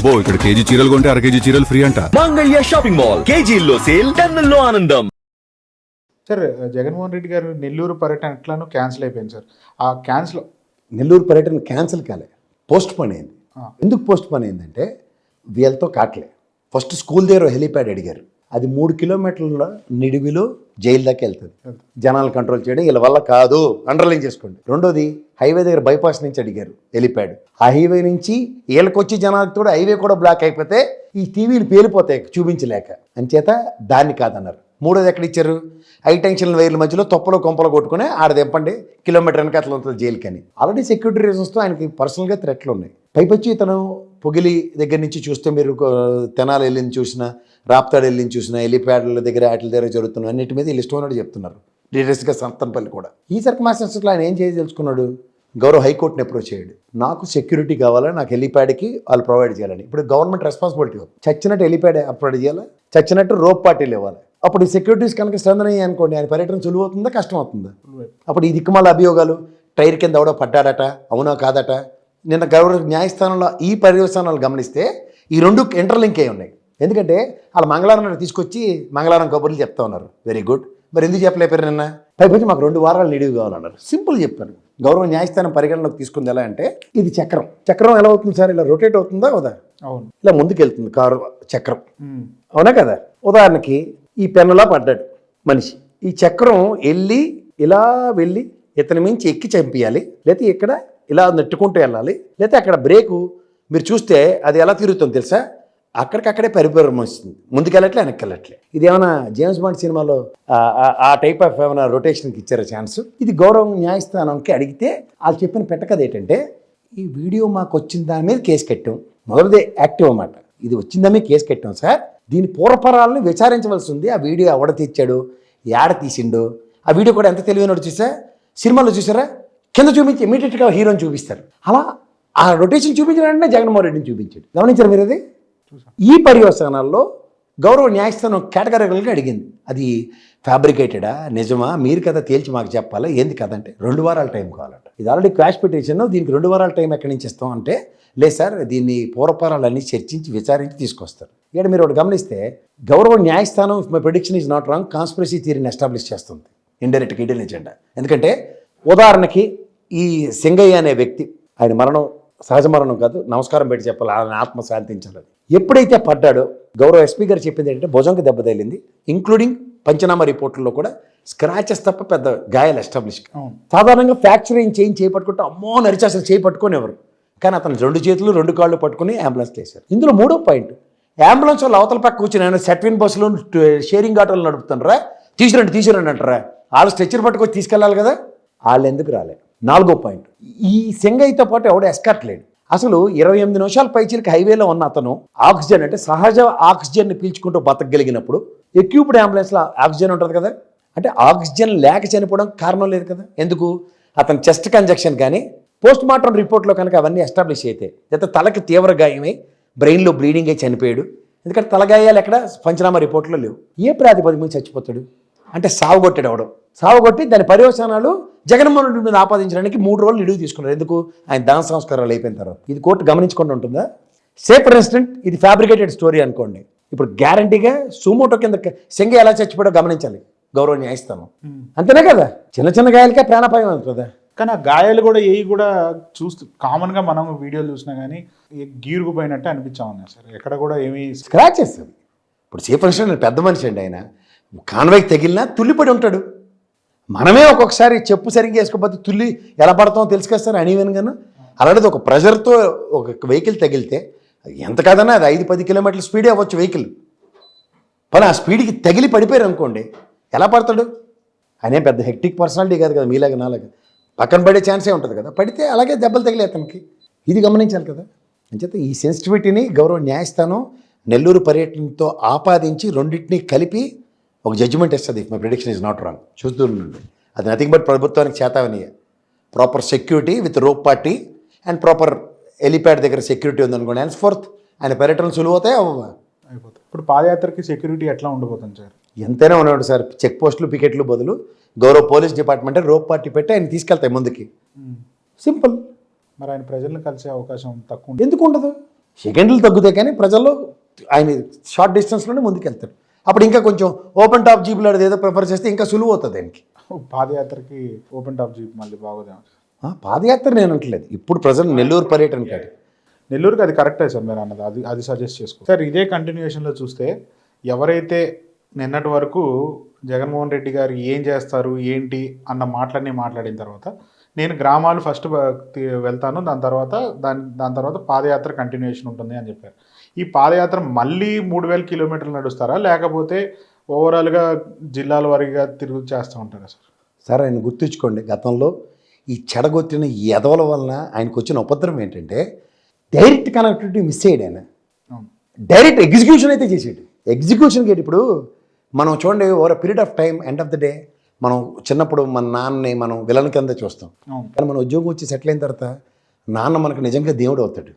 అబ్బో ఇక్కడ కేజీ చీరలు కొంటే అర కేజీ చీరలు ఫ్రీ అంట. మంగళ్య షాపింగ్ మాల్, కేజీల్లో సేల్, టన్నుల్లో ఆనందం. సార్, జగన్మోహన్ రెడ్డి గారు నెల్లూరు పర్యటన ఎట్లానో క్యాన్సిల్ అయిపోయింది సార్. ఆ క్యాన్సిల్ నెల్లూరు పర్యటన క్యాన్సిల్ కాలే, పోస్ట్ పోన్ అయింది. ఎందుకు పోస్ట్ పోన్ అయిందంటే వీళ్ళతో కాట్లే. ఫస్ట్ స్కూల్ దగ్గర హెలిప్యాడ్ అడిగారు, అది 3 కిలోమీటర్ల నిడివిలో జైలు దాకా వెళ్తుంది. జనాలు కంట్రోల్ చేయడం వీళ్ళ వల్ల కాదు, అండర్లైన్ చేసుకోండి. రెండోది హైవే దగ్గర బైపాస్ నుంచి అడిగారు హెలిప్యాడ్. ఆ హైవే నుంచి వీళ్ళకొచ్చి జనాలకు తోడు హైవే కూడా బ్లాక్ అయిపోతే ఈ టీవీలు పేలిపోతాయి చూపించలేక, అంచేత దాన్ని కాదన్నారు. మూడోది ఎక్కడ ఇచ్చారు, హై టెన్షన్ వైర్ల మధ్యలో తొప్పలో కొంపలు కొట్టుకుని ఆడ తెంపండి, కిలోమీటర్ వెనక అట్లా ఉంటుంది జైలుకి అని. ఆల్రెడీ సెక్యూరిటీ రీజన్స్తో ఆయనకి పర్సనల్గా థ్రెట్లు ఉన్నాయి. పైపచ్చి ఇతను పొగిలి దగ్గర నుంచి చూస్తే మీరు తెనాలి వెళ్ళింది చూసినా, రాప్తాడు వెళ్ళింది చూసినా, హెలిప్యాడ్ల దగ్గర వాటి దగ్గర జరుగుతున్నాయి అన్నిటి మీద వీళ్ళు ఇష్టం ఉన్నట్టు చెప్తున్నారు. డీటెయిల్స్గా సంతనపల్లి కూడా ఈ సర్కమ్స్టాన్సెస్లో ఆయన ఏం చేయదలుచుకున్నాడు, గౌరవ హైకోర్టుని అప్రోచ్ అయ్యాడు. నాకు సెక్యూరిటీ కావాలా, నాకు హెలిప్యాడ్కి వాళ్ళు ప్రొవైడ్ చేయాలని. ఇప్పుడు గవర్నమెంట్ రెస్పాన్సిబిలిటీ, చచ్చినట్టు హెలిప్యాడ్ ప్రొవైడ్ చేయాలా, చచ్చినట్టు రోప్ పార్టీలు ఇవ్వాలి. అప్పుడు ఈ సెక్యూరిటీస్ కనుక స్ట్రెంథన్ అయ్యాయి అనుకోండి, ఆయన పర్యటన సులువు అవుతుందా కష్టం అవుతుందా? అప్పుడు ఈ దిక్కుమాల అభియోగాలు, టైర్ కింద ఎవడో పడ్డాడట, అవునా కాదట. నిన్న గౌరవ న్యాయస్థానంలో ఈ పర్యవసానాలు గమనిస్తే ఈ రెండు ఇంటర్లింక్ అయి ఉన్నాయి. ఎందుకంటే వాళ్ళు మంగళవారం తీసుకొచ్చి మంగళవారం కబుర్లు చెప్తా ఉన్నారు. వెరీ గుడ్, మరి ఎందుకు చెప్పలేపారు నిన్న? పైపోయి మాకు 2 వారాలు నిడివి కావాలన్నారు. సింపుల్ చెప్పాను. గౌరవ న్యాయస్థానం పరిగణలోకి తీసుకుంది ఎలా అంటే, ఇది చక్రం. చక్రం ఎలా అవుతుంది సార్, ఇలా రొటేట్ అవుతుందా అవుదా? అవును. ఇలా ముందుకు వెళ్తుంది కారు చక్రం, అవునా కదా? ఉదాహరణకి ఈ పెన్నులా పడ్డాడు మనిషి, ఈ చక్రం వెళ్ళి ఇలా వెళ్ళి ఇతని మించి ఎక్కి చంపియాలి, లేకపోతే ఇక్కడ ఇలా నెట్టుకుంటూ వెళ్ళాలి, లేకపోతే అక్కడ బ్రేకు మీరు చూస్తే అది ఎలా తిరుగుతుంది తెలుసా, అక్కడికక్కడే పరిపూర్ణం వస్తుంది. ముందుకెళ్ళట్లే వెనక్కి వెళ్ళట్లే. ఇది ఏమైనా జేమ్స్ బాండ్ సినిమాలో ఆ టైప్ ఆఫ్ ఏమైనా రొటేషన్కి ఇచ్చారా ఛాన్స్? ఇది గౌరవ న్యాయస్థానంకి అడిగితే వాళ్ళు చెప్పిన పెట్టకది ఏంటంటే, ఈ వీడియో మాకు వచ్చిన దాని మీద కేసు కట్టాం. మొదటిదే యాక్టివ్ అన్నమాట. ఇది వచ్చిందా మీద కేసు కట్టాం సార్, దీని పూర్వపరాలను విచారించవలసి ఉంది. ఆ వీడియో ఎవడ తెచ్చాడు, ఏడ తీసిండు, ఆ వీడియో కూడా ఎంత తెలివైనడు చూసా. సినిమాలో చూసారా, కింద చూపించి ఇమీడియట్గా హీరోని చూపిస్తారు. అలా ఆ రొటేషన్ చూపించిన వెంటనే జగన్మోహన్ రెడ్డిని చూపించాడు. గమనించారు మీరు అది? ఈ పర్యవసానాల్లో గౌరవ న్యాయస్థానం కేటగిరీగా అడిగింది, అది ఫ్యాబ్రికేటెడా నిజమా, మీరు కదా తేల్చి మాకు చెప్పాలా, ఏంది కదంటే 2 వారాల టైం కావాలంట. ఇది ఆల్రెడీ క్వాష్ పిటిషన్, దీనికి 2 వారాల టైం ఎక్కడి నుంచి ఇస్తాం అంటే, లేదు సార్ దీన్ని పూర్వపరాలన్నీ చర్చించి విచారించి తీసుకొస్తారు. ఇక్కడ మీరు ఒకటి గమనిస్తే, గౌరవ న్యాయస్థానం, my prediction is not wrong, conspiracy థియరీని ఎస్టాబ్లిష్ చేస్తుంది, ఇండైరెక్ట్ హిడెన్ ఎజెండా. ఎందుకంటే ఉదాహరణకి ఈ సింగయ్య అనే వ్యక్తి, ఆయన మరణం సహజ మరణం కాదు, నమస్కారం పెట్టి చెప్పాలి, ఆయన ఆత్మ శాంతించాలని. ఎప్పుడైతే పడ్డాడో గౌరవ ఎస్పీ గారు చెప్పింది ఏంటంటే, భుజంకి దెబ్బ తగిలింది, ఇంక్లూడింగ్ పంచనామా రిపోర్టుల్లో కూడా స్క్రాచెస్ తప్ప పెద్ద గాయాలు ఎస్టాబ్లిష్. సాధారణంగా ఫ్రాక్చరింగ్ చేపట్టుకుంటే అమ్మో నరిచి అసలు చేపట్టుకొని ఎవరు, కానీ అతను 2 చేతులు 2 కాళ్ళు పట్టుకుని అంబులెన్స్ చేశారు. ఇందులో 3వ పాయింట్, అంబులెన్స్ వాళ్ళు అవతల పక్క కూర్చుని సెట్విన్ బస్సులో షేరింగ్ ఆటోలు నడుపుతున్నారా, తీసుకురండి అంటారా, వాళ్ళు స్ట్రెచ్చర్ పట్టుకొని తీసుకెళ్ళాలి కదా, వాళ్ళు ఎందుకు రాలే? 4వ పాయింట్, ఈ సింగయ్యతో పాటు ఎవడో ఎస్కార్ట్ లేడు. అసలు 28 నిమిషాల పైచీలకి హైవేలో ఉన్న అతను ఆక్సిజన్, అంటే సహజ ఆక్సిజన్ని పీల్చుకుంటూ బతకగలిగినప్పుడు, ఎక్విప్డ్ అంబులెన్స్లో ఆక్సిజన్ ఉంటుంది కదా, అంటే ఆక్సిజన్ లేక చనిపోవడం కారణం లేదు కదా. ఎందుకు? అతను చెస్ట్ కంజక్షన్ కానీ పోస్ట్ మార్టం రిపోర్ట్లో కనుక అవన్నీ ఎస్టాబ్లిష్ అయితే, లేదా తలకి తీవ్ర గాయమై బ్రెయిన్లో బ్లీడింగ్ అయి చనిపోయాడు. ఎందుకంటే తలగాయాలు ఎక్కడ పంచనామా రిపోర్ట్లో లేవు. ఏ ప్రాతిపదిక మీద చచ్చిపోతాడు అంటే, సావుగొట్టాడు అవడం. సావుగొట్టి దాని పర్యవసానాలు జగన్మోహన్ రెడ్డి మీద ఆపాదించడానికి 3 రోజులు నిడువు తీసుకున్నారు. ఎందుకు? ఆయన దాన సంస్కారాలు అయిపోయిన తర్వాత. ఇది కోర్టు గమనించకుండా ఉంటుందా? సే ఫర్ ఇన్స్టెంట్ ఇది ఫ్యాబ్రికేటెడ్ స్టోరీ అనుకోండి, ఇప్పుడు గ్యారంటీగా సుమోటో కింద సింగయ్య ఎలా చచ్చిపోయాడో గమనించాలి గౌరవ న్యాయస్థానం. అంతేనే కదా, చిన్న చిన్న గాయాలకే ప్రాణాపాయం అవుతుందా? కానీ ఆ గాయాలు కూడా కూడా చూస్తూ కామన్గా మనం వీడియోలు చూసినా కానీ గీరుగుపోయినట్టే అనిపించామన్నా సార్, ఎక్కడ కూడా ఏమీ స్క్రాచెస్. ఇప్పుడు సే ఫర్ ఇన్స్టెంట్ పెద్ద మనిషి అండి ఆయన, కాన్వాయ్కి తగిలినా తుల్లిపడి ఉంటాడు. మనమే ఒక్కొక్కసారి చెప్పు సరిగ్గా వేసుకోకపోతే తుల్లి ఎలా పడతామో తెలుసు కదా సార్, అనివెన్గాను. అలాంటిది ఒక ప్రెజర్తో ఒక వెహికల్ తగిలితే ఎంత కాదన్నా అది 5-10 కిలోమీటర్ల స్పీడే అవ్వచ్చు వెహికల్, కానీ ఆ స్పీడ్కి తగిలి పడిపోయారు అనుకోండి, ఎలా పడతాడు? ఆయన పెద్ద హెక్టిక్ పర్సనాలిటీ కాదు కదా, మీలాగా నాలాగా పక్కన పడే ఛాన్సే ఉంటుంది కదా, పడితే అలాగే దెబ్బలు తగిలే అతనికి. ఇది గమనించాలి కదా. అంచేత ఈ సెన్సిటివిటీని గౌరవ న్యాయస్థానం నెల్లూరు పర్యటనతో ఆపాదించి రెండింటినీ కలిపి ఒక జడ్జిమెంట్ ఇస్తుంది. My prediction is not wrong. చూస్తుండండి, అది నథింగ్ బట్ ప్రభుత్వానికి చేతావనియ. Proper security with rope party and proper helipad దగ్గర సెక్యూరిటీ ఉందనుకోండి, అండ్ ఫోర్త్ ఆయన పర్యటనలు సులువు అవుతాయి అయిపోతాయి. ఇప్పుడు పాదయాత్రకి సెక్యూరిటీ ఎట్లా ఉండబోతుంది సార్? ఎంతైనా ఉన్నాడు సార్, చెక్ పోస్టులు పికెట్లు బదులు గౌరవ పోలీస్ డిపార్ట్మెంటే రోప్ పార్టీ పెట్టి ఆయన తీసుకెళ్తాయి ముందుకి. సింపుల్. మరి ఆయన ప్రజలను కలిసే అవకాశం తక్కువ ఎందుకు ఉండదు? సెకండ్లు తగ్గుతాయి కానీ ప్రజల్లో ఆయన షార్ట్ డిస్టెన్స్లోనే ముందుకెళ్తాడు. అప్పుడు ఇంకా కొంచెం ఓపెన్ టాప్ జీపులు ఏదో ప్రిఫర్ చేస్తే ఇంకా సులువు అవుతుంది ఆయనకి. పాదయాత్రకి ఓపెన్ టాప్ జీప్ మళ్ళీ బాగోదేమో. పాదయాత్ర నేను అంటలేదు, ఇప్పుడు ప్రజెంట్ నెల్లూరు పర్యటన కాదు. నెల్లూరుకి అది కరెక్టే సార్ మీరు అన్నది, అది సజెస్ట్ చేసుకో సార్. ఇదే కంటిన్యూషన్లో చూస్తే ఎవరైతే నిన్నటి వరకు జగన్మోహన్ రెడ్డి గారు ఏం చేస్తారు ఏంటి అన్న మాటలన్నీ మాట్లాడిన తర్వాత నేను గ్రామాలు ఫస్ట్ వెళ్తాను, దాని తర్వాత పాదయాత్ర కంటిన్యూషన్ ఉంటుంది అని చెప్పారు. ఈ పాదయాత్ర మళ్ళీ 3000 కిలోమీటర్లు నడుస్తారా, లేకపోతే ఓవరాల్గా జిల్లాల వారీగా తిరుగు చేస్తూ ఉంటారా సార్? సార్ ఆయన గుర్తుంచుకోండి, గతంలో ఈ చెడగొట్టిన ఎదవల వలన ఆయనకు వచ్చిన ఉపద్రవం ఏంటంటే డైరెక్ట్ కనెక్టివిటీ మిస్ అయ్యాడు ఆయన. డైరెక్ట్ ఎగ్జిక్యూషన్ అయితే చేసాడు. ఎగ్జిక్యూషన్ గేట్ ఇప్పుడు మనం చూడండి, over period of time end of the day మనం చిన్నప్పుడు మన నాన్నని మనం విలన్ కింద చూస్తాం, కానీ మన ఉద్యోగం వచ్చి సెటిల్ అయిన తర్వాత నాన్న మనకు నిజంగా దేవుడు అవుతాడు.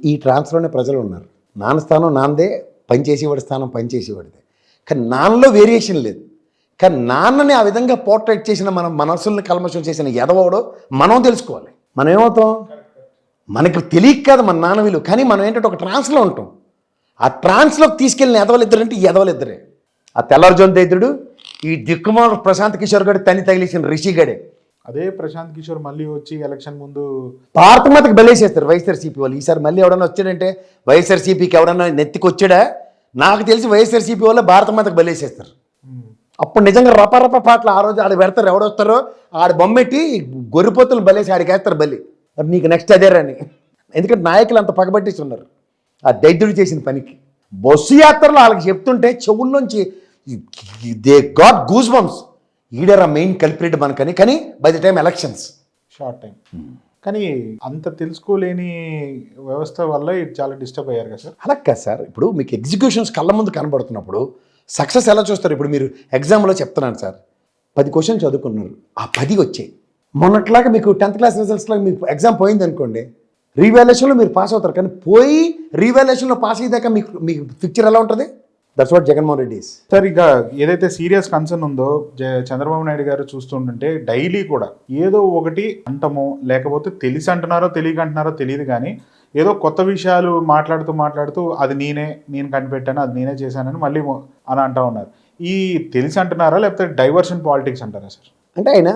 ఈ ట్రాన్స్లోనే ప్రజలు ఉన్నారు. నాన్న స్థానం నాన్నదే, పనిచేసేవాడి స్థానం పనిచేసేవాడిదే. కానీ నాన్నలో వేరియేషన్ లేదు. కానీ నాన్నని ఆ విధంగా పోర్ట్రేట్ చేసిన మన మనసుల్ని కల్మషం చేసిన ఎదవడో మనం తెలుసుకోవాలి. మనం ఏమవుతాం, మనకి తెలియక కాదు మన నాన్న విలువ, కానీ మనం ఏంటంటే ఒక ట్రాన్స్లో ఉంటాం. ఆ ట్రాన్స్లోకి తీసుకెళ్ళిన ఎదవలిద్దరంటే ఈ ఎదవలిద్దరే. ఆ తెల్లారుజోన్ దైత్రుడు, ఈ దిక్కుమాల ప్రశాంత్ కిషోర్ గడి తని తగిలిసిన రిషిగడే. అదే ప్రశాంత్ కిషోర్ మళ్ళీ వచ్చి ఎలక్షన్ ముందు భారతమాతకు బలేసేస్తారు వైఎస్ఆర్సీపీ వాళ్ళు. ఈసారి మళ్ళీ ఎవడన్నా వచ్చాడంటే వైఎస్ఆర్సీపీకి ఎవడన్నా నెత్తికి వచ్చాడా, నాకు తెలిసి వైఎస్ఆర్సీపీ వాళ్ళే భారతమాతకు బలేసేస్తారు. అప్పుడు నిజంగా రపరప పాటలు ఆ రోజు ఆడ పెడతారు. ఎవడొస్తారో ఆడ బొమ్మెట్టి గొర్రెపోతులు బలేసి ఆడికి వేస్తారు బలి. మరి నీకు నెక్స్ట్ అదే రాని, ఎందుకంటే నాయకులు అంత పగబట్టేసి ఉన్నారు ఆ దైత్యుడు చేసిన పనికి. బస్సు యాత్రలో వాళ్ళకి చెప్తుంటే చెవుల్లోంచి దే గాట్ గూస్ బంప్స్. ఈడరా మెయిన్ కల్ప్రిట్ మనకని. కానీ by the time elections short time, కానీ అంత తెలుసుకోలేని వ్యవస్థ వల్ల చాలా డిస్టర్బ్ అయ్యారు కదా సార్. అలా కాదు సార్, ఇప్పుడు మీకు ఎగ్జిక్యూషన్స్ కళ్ళ ముందు కనబడుతున్నప్పుడు సక్సెస్ ఎలా చూస్తారు? ఇప్పుడు మీరు ఎగ్జామ్లో చెప్తున్నాను సార్, 10 క్వశ్చన్ చదువుకున్నారు, ఆ 10 వచ్చాయి. మొన్నట్లాగా మీకు 10th క్లాస్ రిజల్ట్స్లో మీకు ఎగ్జామ్ పోయింది అనుకోండి, రీవాల్యుయేషన్లో మీరు పాస్ అవుతారు. కానీ పోయి రీవాల్యుయేషన్లో పాస్ అయ్యాక మీకు పిక్చర్ ఎలా ఉంటుంది? That's what Jaganmohan Reddy is. Sir ఇక ఏదైతే సీరియస్ కన్సర్న్ ఉందో చంద్రబాబు నాయుడు గారు చూస్తుంటే డైలీ కూడా ఏదో ఒకటి అంటమో, లేకపోతే తెలిసి అంటున్నారో తెలియక అంటున్నారో తెలియదు, కానీ ఏదో కొత్త విషయాలు మాట్లాడుతూ అది నేను కనిపెట్టాను, అది నేనే చేశానని మళ్ళీ అని అంటూ ఉన్నారు. ఈ తెలిసి అంటున్నారా లేకపోతే డైవర్షన్ పాలిటిక్స్ అంటారా సార్? అంటే ఆయన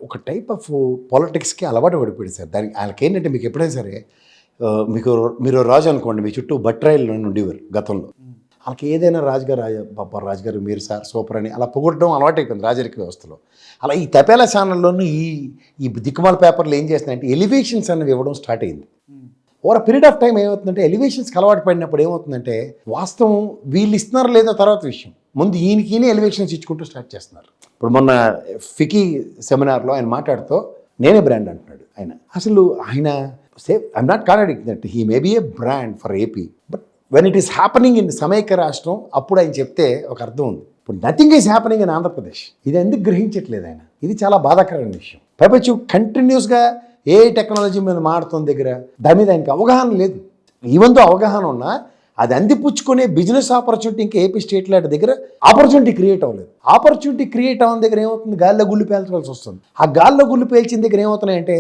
ఒక టైప్ ఆఫ్ పాలిటిక్స్కి అలవాటు పడిపోయాడు సార్. దానికి ఆయనకి ఏంటంటే, మీకు ఎప్పుడైనా సరే మీరు రాజు అనుకోండి, మీ చుట్టూ బట్రాయిలు ఉండేవారు గతంలో. వాళ్ళకి ఏదైనా రాజుగారు మీరు సార్ సూపర్ అని అలా పొగడడం అలవాటు అయిపోయింది రాజరిక వ్యవస్థలో. అలా ఈ తపేలా ఛానల్లోనూ ఈ దిక్కుమాల పేపర్లు ఏం చేస్తున్నాయంటే ఎలివేషన్స్ అనేవి ఇవ్వడం స్టార్ట్ అయింది. ఓవర్ పీరియడ్ ఆఫ్ టైం ఏమవుతుందంటే, ఎలివేషన్స్కి అలవాటు పడినప్పుడు ఏమవుతుందంటే, వాస్తవం వీళ్ళు ఇస్తున్నారో లేదో తర్వాత విషయం, ముందు ఈయనకి ఎలివేషన్స్ ఇచ్చుకుంటూ స్టార్ట్ చేస్తున్నారు. ఇప్పుడు మొన్న ఫికీ సెమినార్లో ఆయన మాట్లాడుతూ నేనే బ్రాండ్ అంటున్నాడు ఆయన. అసలు ఆయన I'm not contradicting that he may be a brand for AP, but when it is happening in సమైక్య రాష్ట్రం అప్పుడు ఆయన చెప్తే ఒక అర్థం ఉంది. ఇప్పుడు nothing is happening in Andhra Pradesh. ఇది ఎందుకు గ్రహించట్లేదు ఆయన? ఇది చాలా బాధాకరమైన విషయం. పైపచ్చు కంటిన్యూస్గా ఏ టెక్నాలజీ మీద మారుతున్న దగ్గర దాని మీద ఆయనకి అవగాహన లేదు. ఈవెన్తో అవగాహన ఉన్నా అది అందిపుచ్చుకునే బిజినెస్ ఆపర్చునిటీ ఇంకా ఏపీ స్టేట్ లాంటి దగ్గర ఆపర్చునిటీ క్రియేట్ అవ్వలేదు. ఆపర్చునిటీ క్రియేట్ అవ్వని దగ్గర ఏమవుతుంది, గాల్లో గుళ్ళు పేల్చాల్సి వస్తుంది. ఆ గాల్లో గుళ్ళు పేల్చిన దగ్గర ఏమవుతున్నాయంటే,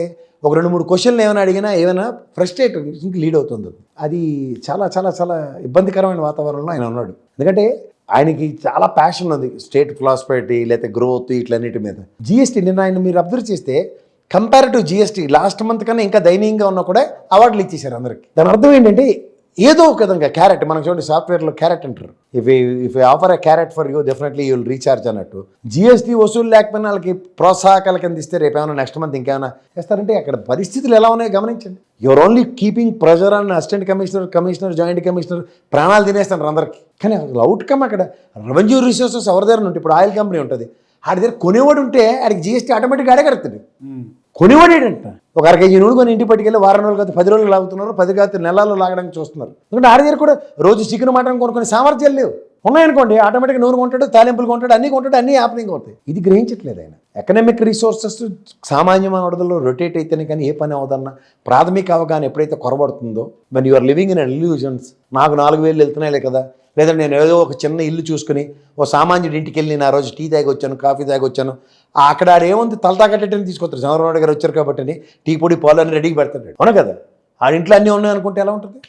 ఒక 2-3 క్వశ్చన్లు ఏమైనా అడిగినా ఏమైనా ఫ్రస్ట్రేట్ లీడ్ అవుతుంది. అది చాలా చాలా చాలా ఇబ్బందికరమైన వాతావరణంలో ఆయన ఉన్నాడు. ఎందుకంటే ఆయనకి చాలా ప్యాషన్ ఉంది స్టేట్ ప్రాస్పెరిటీ లేకపోతే గ్రోత్ ఇట్లన్నిటి మీద. జిఎస్టీ నిన్న ఆయన మీరు అబ్జర్వ్ చేస్తే కంపారిటివ్ జిఎస్టీ లాస్ట్ మంత్ కన్నా ఇంకా దయనీయంగా ఉన్నా కూడా అవార్డులు ఇచ్చేశారు అందరికి. దాని అర్థం ఏంటంటే, ఏదో ఒక విధంగా క్యారెట్, మనం చూడండి సాఫ్ట్వేర్లో క్యారెట్ అంటారు, if offer a carrot for you definitely you will recharge అన్నట్టు. జిఎస్టీ వసూలు లేకపోయినా వాళ్ళకి ప్రోత్సాహకాల కింద ఇస్తే రేపు ఏమైనా నెక్స్ట్ మంత్ ఇంకేమైనా చేస్తారంటే అక్కడ పరిస్థితులు ఎలా ఉన్నాయో గమనించండి. Your only keeping pressure on assistant commissioner joint commissioner, ప్రాణాలు తినేస్తాను అందరికి. కానీ అవుట్కమ్ అక్కడ రెవెన్యూ రిసోర్సెస్ ఎవరి దగ్గర ఉంటే, ఇప్పుడు ఆయిల్ కంపెనీ ఉంటుంది, ఆడి దగ్గర కొనేవాడు ఉంటే ఆడికి జిఎస్టీ ఆటోమేటిక్గా అడగడుతుంది. కొనివాడేడంట. ఒక 1 kg నూనె కొని ఇంటికి పట్టుకెళ్ళి 1 వారం రోజులు కాదు 10 రోజులు లాగుతున్నారు, 10 కాదు నెలల్లో లాగడానికి చూస్తున్నారు. ఎందుకంటే ఆడి దగ్గర కూడా రోజు చికెన్ మటన్ కొనుక్కునే సామర్థ్యాలు లేవు. ఉన్నాయనుకోండి ఆటోమేటిక్గా నూనె కొంటాడు, తాలింపులు కొంటాడు, అన్నీ హ్యాపనింగ్ అవుతాయి. ఇది గ్రహించట్లేదు ఆయన. ఎకనామిక్ రిసోర్సెస్ సామాన్య మానవులలో రొటేట్ అయితేనే కానీ ఏ పని అవదన్న ప్రాథమిక అవగాహన ఎప్పుడైతే కొరబడుతుందో, when you are living in illusions, నాకు 4000 వెళ్తున్నాయిలే కదా, లేదా నేను ఏదో ఒక చిన్న ఇల్లు చూసుకుని ఓ సామాన్యుడి ఇంటికి వెళ్ళి నేను ఆ రోజు టీ తాగి వచ్చాను, కాఫీ తాగి వచ్చాను, అక్కడ ఆడేముంది తలతా కట్టేటని తీసుకొస్తారు. చంద్రబాబు నాయుడు గారు వచ్చారు కాబట్టి టీ పొడి పాలు అన్ని రెడీకి పెడతాడు. అవును కదా, ఆ ఇంట్లో అన్నీ ఉన్నాయి అనుకుంటే ఎలా ఉంటుంది?